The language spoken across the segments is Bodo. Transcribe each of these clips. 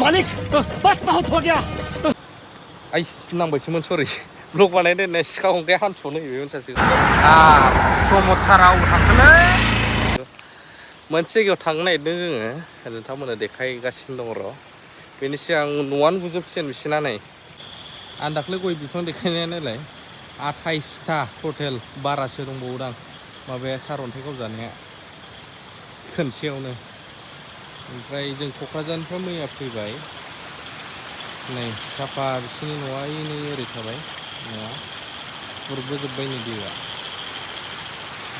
मालिक बस बहुत हो गया आइ नांबायसोमोन सरि ब्लग बानायनो होननाय सिखा खंखाया हान्थुआवनो होयोमोन सासे प्रमद सारा अबाव थांखोलै मोनसे जायगायाव थांनो नागिरदों जोङो नोंथांमोननो देखायगासिनो दङ र' बेनि सिगां न'आनो गुजोबसिगोन बिसिना नै आं दाख्लै गय बिफां देखायनाया नालाय 28टा टटेल बारासो दंबावोदां माबाया सारअन्थाइ गावजानाया खोनसेयावनो ओमफ्राय जों क'क्राझारनिफ्राय मैया फैबाय नै साफा बिसिनि न'आ नै ओरै थाबाय न'आ खुरबोजोब्बाय नै दैया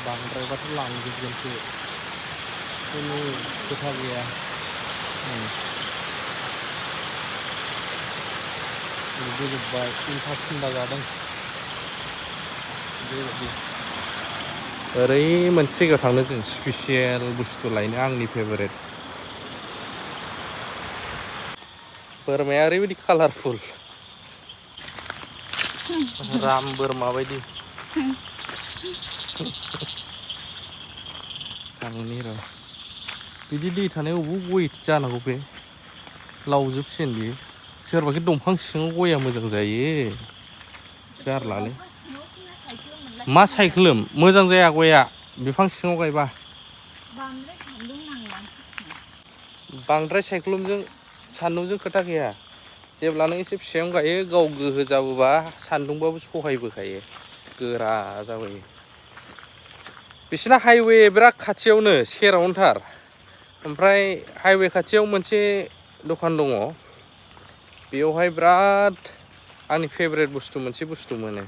बांद्रायबाथ' लांजोबगोनसो खुनु खोथा गैया खुरबोजोब्बाय उल्था खुन्दा जादों बेबायदि ओरै मोनसे जायगायाव थांनो जों स्पेसियेल बुस्थु लायनो आंनि फेभारेट बोरमाया ओरैबायदि कालारफुल राम बोरमा बायदि थांनि र' बिदि दै थानायाव अबाव गय जानांगौ बे लावजोबसिगोन बियो सोरबाखि दंफां सिङाव गया मोजां जायो जारलालै मा सायख्लुम मोजां जाया गया बिफां सिङाव गायबा बांद्राय सायख्लुमजों सान्दुंजों खोथा गैया जेब्ला नों एसे फिसायावनो गायो गाव गोहो जाबोबा सान्दुंबाबो सहायबोखायो गोरा जाबोयो बिसिना हाइवे बिराद खाथियावनो सेरावनोथार ओमफ्राय हाइवे खाथियाव मोनसे दखान दङ बेयावहाय बिराद आंनि फेभरेट बुस्थु मोनसे बुस्थु मोनो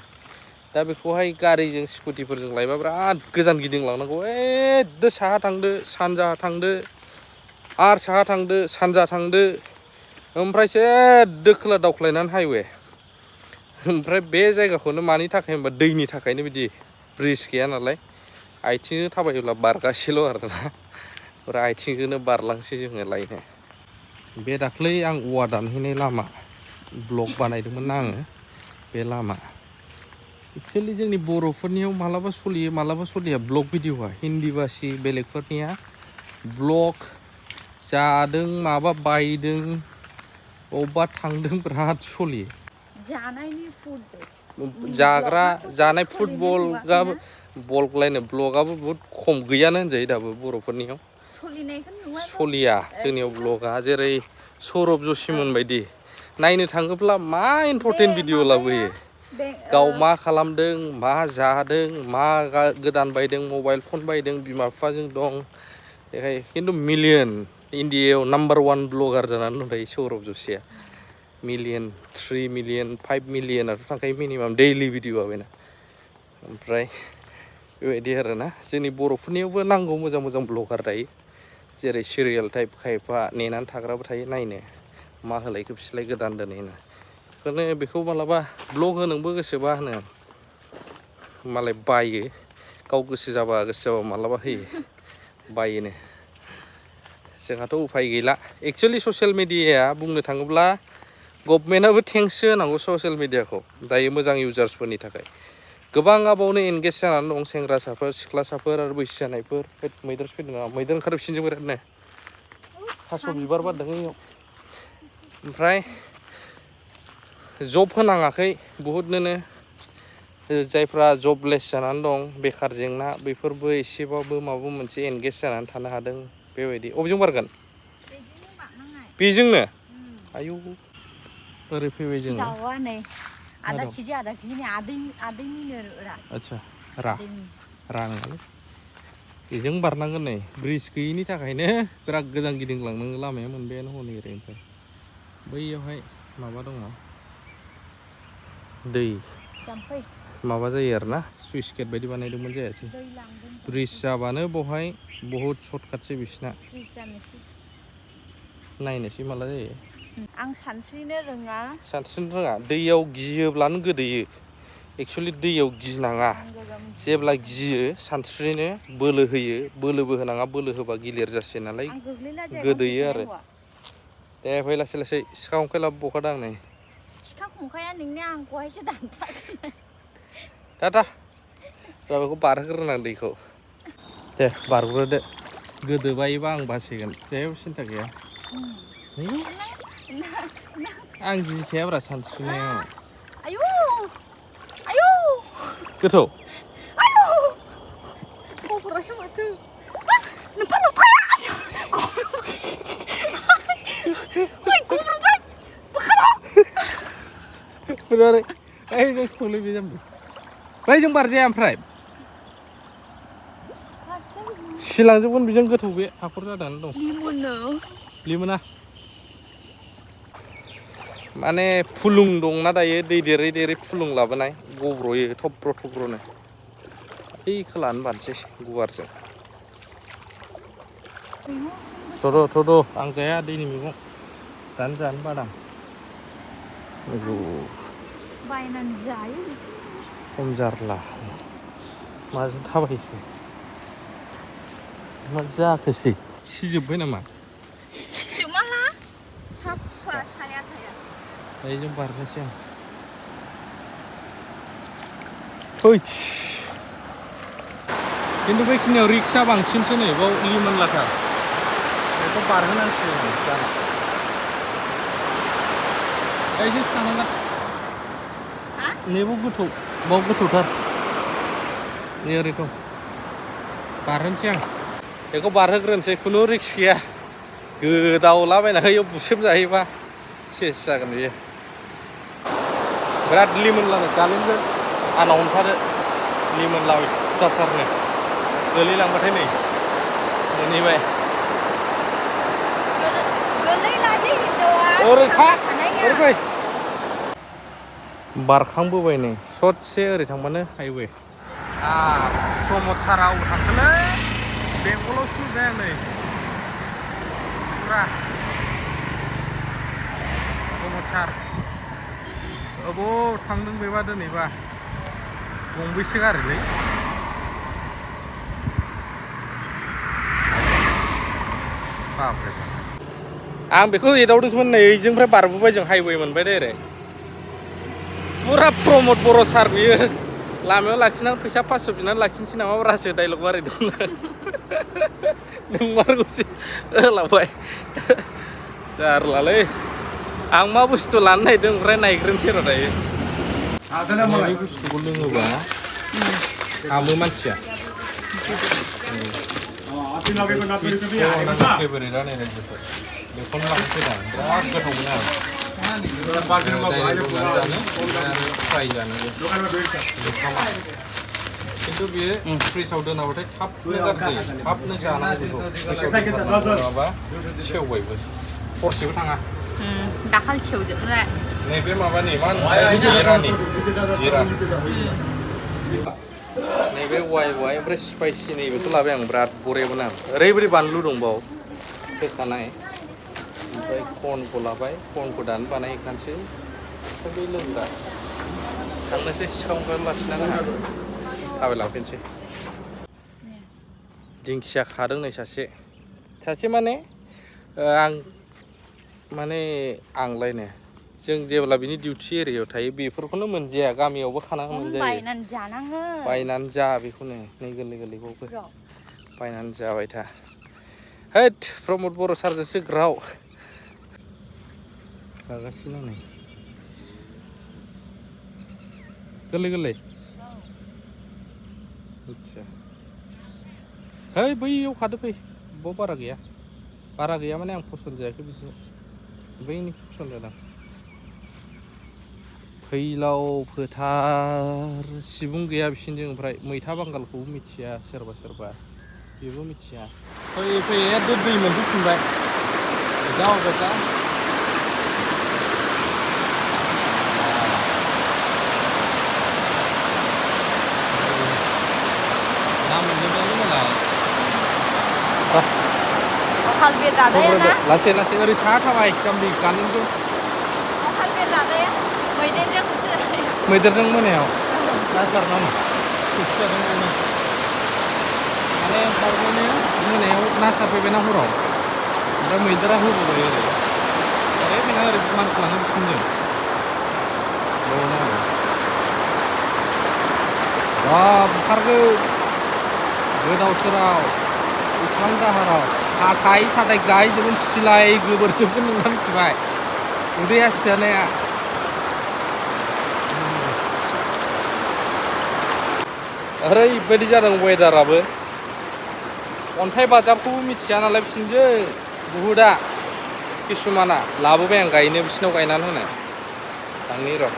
दा बेखौहाय गारिजों स्कुटिफोरजों लायबा बिराद गोजान गिदिंलांनांगौ एकदो साहा थांदो सानजाहा थांदो आरो साहा थांदो सानजा थांदो ओमफ्रायसो एकदो खोला दावख्लायनानै हाइवे ओमफ्राय बे जायगाखौनो मानि थाखाय होनबा दैनि थाखायनो बिदि ब्रिज गैया नालाय आथिंजों थाबायोब्ला बारगासेल' आरोना ओमफ्राय आथिंजोंनो बारलांसै जोङो लायनो बे दाख्लै आं औवा दानहैनाय लामा ब्लग बानायदोंमोन ना आङो बे लामा एक्सुवेलि जोंनि बर'फोरनियाव मालाबा सलियो मालाबा सलिया ब्लग भिडिअआ हिन्दी भाषी बेलेगफोरनिया ब्लग जादों माबा बायदों अबेबा थांदों बिराद सलियो जाग्रा जानाय फुटबल बललायनो ब्लगाबो बहुद खम गैयानो होनजायो दाबो बर'फोरनियाव सलिया जोंनियाव ब्लगा जेरै सौरभ जसिमोन बायदि नायनो थाङोब्ला मा इम्पर्टेन्ट भिडिअ लाबोयो गाव मा खालामदों मा जादों मा गोदान बायदों मबाइल फन बायदों बिमा बिफाजों दं बेखाय खिन्थु मिलियन इन्डियायाव नाम्बार 1 ब्लगार जानानै दं दायो सौरभ जसिया मिलियन 3 मिलियन 5 मिलियनाथ' थांखायो मिनिमाम दैलि भिडिअआ बेना ओमफ्राय बेबायदि आरोना जोंनि बर'फोरनियावबो नांगौ मोजां मोजां ब्लगार दायो जेरै सिरियाल टाइप खायफा नेनानै थाग्राबो थायो नायनो मा होलायखो बिसोरलाय गोदान दोनैनो बेखौनो बेखौ मालाबा ब्लग होनोबो गोसोबा होनो मालाय बायो गाव गोसो जाबा मालाबा होयो बायोनो जोंहाथ' उफाय गैला एक्सुवेलि ससियेल मिडियाया बुंनो थाङोब्ला गभर्नमेन्टआबो थेंक्स होनांगौ ससियेल मिडियाखौ दायो मोजां इउजार्सफोरनि थाखाय गोबाङा बावनो एंगेज जानानै दं सेंग्रासाफोर सिख्लासाफोर आरो बैसो जानायफोर मैदेर फैदों नामा मैदेर ओंखारफिनजों बिरादनो थास' बिबार बारदों ओइयाव ओमफ्राय जब होनाङाखै बहुदनोनो जायफ्रा जबलेस जानानै दं बेखार जेंना बेफोरबो एसेबाबो माबा मोनसे एंगेज जानानै थानो हादों बेबायदि अबेजों बारगोन बेजोंनो आयौ ओरै फैबाय जोङो आधा केजि आदसा राङालै बेजों बारनांगोन नै ब्रिज गैयिनि थाखायनो बिराद गोजान गिदिंलांनांगौ लामाया मोनबायानो हनै ओरैनिफ्राय बैयावहाय माबा दङ दै माबा जायो आरोना सुइस गेट बायदि बानायदोंमोन जायासै ब्रिज जाबानो बहाय बहुद सर्टकाटसै बिसिना नायनोसै माला जायो आं सानस्रिनो रोङा दैयाव गियोब्लानो गोदोयो एक्सुवेलि दैयाव गिनाङा जेब्ला गियो सानस्रिनो बोलो होयो बोलोबो होनाङा बोलो होबा गिलिर जासै नालाय गोदोयो आरो दे फै लासै लासै सिखा खंखाइ लाबोबावखादों आं नै सिखा खंखाया नोंनिया आंखौहायसो दानथारगोन दा बेखौ बारहोग्रोनांगोन दैखौ दे बारग्रोदो गोदोबायोबा आं बासिगोन जेबो सिन्था गैया आं गिखायाब्रा सानस्रिनायाव 아유 아유 गोथौ 아유 거꾸로 힘어도 너 팔로 타야 아이 거꾸로 봐 बेरारै ओइ जों सिथौलै बे जाम्बि बै जों बारजाया ओमफ्राय सिलांजोबगोन बेजों गोथौ बे हाखर जानानै दं 리모너 लिमोना माने फुलुं दंना दायो दै देरै देरै फुलुं लाबोनाय गब्र'यो थब्र'नो बैखौ लानो बानोसै गुवारजों थद' आं जाया दैनि मैगं दानो जानो बादां बायनानै जायो खम जारला माजों थाबायखो मा जाखोसै सिजोब्बाय नामा 지마라 사파 사야 타야 दायो जों बारनोसै आं हैस खिन्थु बेखिनियाव रिक्सा बांसिनसो नै बाव लिमोनलाथार बेखौ बारहोनांसिगोन जाना दायोसो थानांगोन नैबाव गोथौ बाव गोथौथार नै ओरै दं बारहोनोसै आं बेखौ बारहोग्रोनोसै खुनु रिक्स गैया गोदावलाबायना होयो बुसोमजायोबा सेस जागोन बियो बिराद लिमोनलानो गालिनबो आंनाव हमथारो लिमोनलाबाय दासारनो गोलैलांबाथाय नै मोनहैबाय ओरै था ओरै फै बारखांबोबाय नै ससे ओरै थांबानो हाइवे प्रमद सारा अबाव थांखोलै बेंगलावसो नुबाय आं नै पुरा प्रमद सार अबाव थांदों बेबा दिनैबा गंबैसो गारिलै बापरे आं बेखौ एदावदोंमोन नै ओइजोंनिफ्राय बारबोबाय जों हाइवे मोनबाय डाइरेक्ट पुरा प्रमद बर' सार बियो लामायाव लाखिनानै फैसा 500 बिनानै लाखिनोसै नामा ब्रासो डाइलग मारिदों नंमारगौसो होलांबाय जारलालै आं मा बुस्थु लानो नागिरदों ओमफ्राय नायग्रोनोसै र' दायो बे बुस्थुखौ लोङोबा हामो मानसिया फेभरेटआ नै रायजोफोर बेखौनो लानो फैदां बिराद गोथाव मोनो आं फ्राय जानोबो खिन्थु बेयो फ्रिजआव दोनाबाथाय थाबनो गाज्रि जायो थाबनो जानांगौ बेखौ फ्रिजआव दोनाबा सेवबायबो हरसेबो थाङा दाखालि सेवजोबनाय नैबे माबानि मा होनो जिरानि जिरा नैबे वाइ ओमफ्राय स्पाइसि नैबेखौ लाबाय आं बिराद बरेबो ना ओरैबायदि बानलु दंबाव होखानाय ओमफ्राय कर्नखौ लाबाय कर्नखौ दानो बानायखानोसै ओमफ्राय बे लोंग्रा थांनोसै सिखावखौ लाखिनांगोन थाबायलांफिनसै दिंखिया खादों नै सासे माने आंलायनो जों जेब्ला बिनि डिउटि एरियायाव थायो बेफोरखौनो मोनजाया गामियावबो खाना मोनजायो बायनानै जानाङो बायनानै जा बेखौनो नै गोरलैखौबो बायनानै जाबाय था हैद प्रमद बर' सारजोंसो ग्राव गागासिनो नै गोरलै आदसा है बैयाव खादो फै बाव बारा गैया माने आं पसन्द जायाखै बेखौ बैनिखौ पसन्द जादों फैलाव फोथार सिबुं गैया बिसिनिजों ओमफ्राय मैथा बांगालखौबो मिथिया सोरबा बेबो मिथिया फैयै एकदम दै मोनफैफिनबाय जाव गोजा ना मोनजोबनानै मालाय अखालबे जाजाया ना लासै ओरै साहा थाबाय जाम्बि गानदों अखालबे जाजाया मैदेरजों मोनायाव ना सारनानै जादों माने थारमाने मोनायाव ना सारफैबायना हराव ओमफ्राय मैदेरा होबोबाय ओरै फैना ओरै मानखोलाङो बिथिंजों बेयावनो आरो बुथारगौ गोदाव सोराव बेसेबां दाहाराव हाथाय साथाय गायजोबगोन सिलाय गोबोरजोबगोन नोंहा मिथिबाय उदैया सिजानाया ओरैबायदि जादों वेदाराबो अन्थाइ बाजाबखौबो मिथिया नालाय बिसोरजों बुहुदा किसुमाना लाबोबाय आं गायनो बिसिनाव गायनानै होनो थांनि र'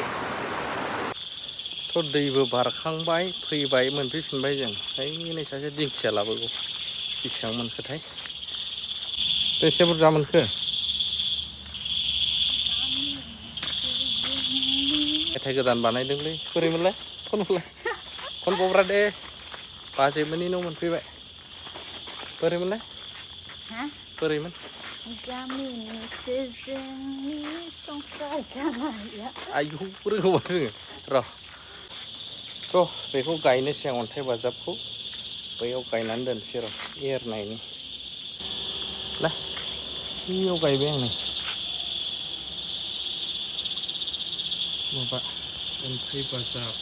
थ' दैबो बारखांबाय फैबाय मोनफैफिनबाय जों नै सासे दिंखिया लाबोगौ बेसेबां मोनखोथाय बेसे बुरजा मोनखो मेथाइ गोदान बानायदोंलै बोरैमोनलाय खनबावब्रा दे बाजैमोननि न' मोनफैबाय बोरैमोनलाय बोरैमोन गामिनिसो जोंनि संसार जानाया आयौ रोंगौबा रोङो र' थ' बेखौ गायनोसै आं अन्थाइ बाजाबखौ बैयाव गायनानै दोनसै र' एरनायनि ला बैयाव गायबाय आं नै माबा अन्थाइ बाजाब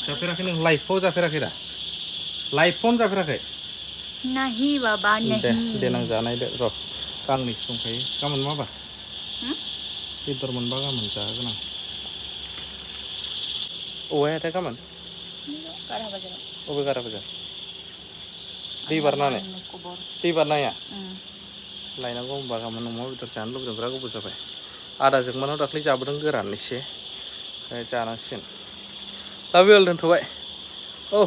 जाफेराखै नों लाइफआव जाफेराखै दा लाइफआवनो जाफेराखै नहीं बाबा दे नहीं देनां जानायदो र' गांनैसो दंखायो गाबोन माबा बेदर मोनबा गाबोन जाहोगोन आं औवायाथाय गाबोन अबे 11 बाजार दै बारनाया लायनांगौ होनबा गाबोन अमा बेदर जानो लुबैदों बिराद गोबाव जाबाय आदा जोंमानाव दाख्लै जाबोदों गोरान एसे जानांसिगोन दा बेयाव दोनथ'बाय औ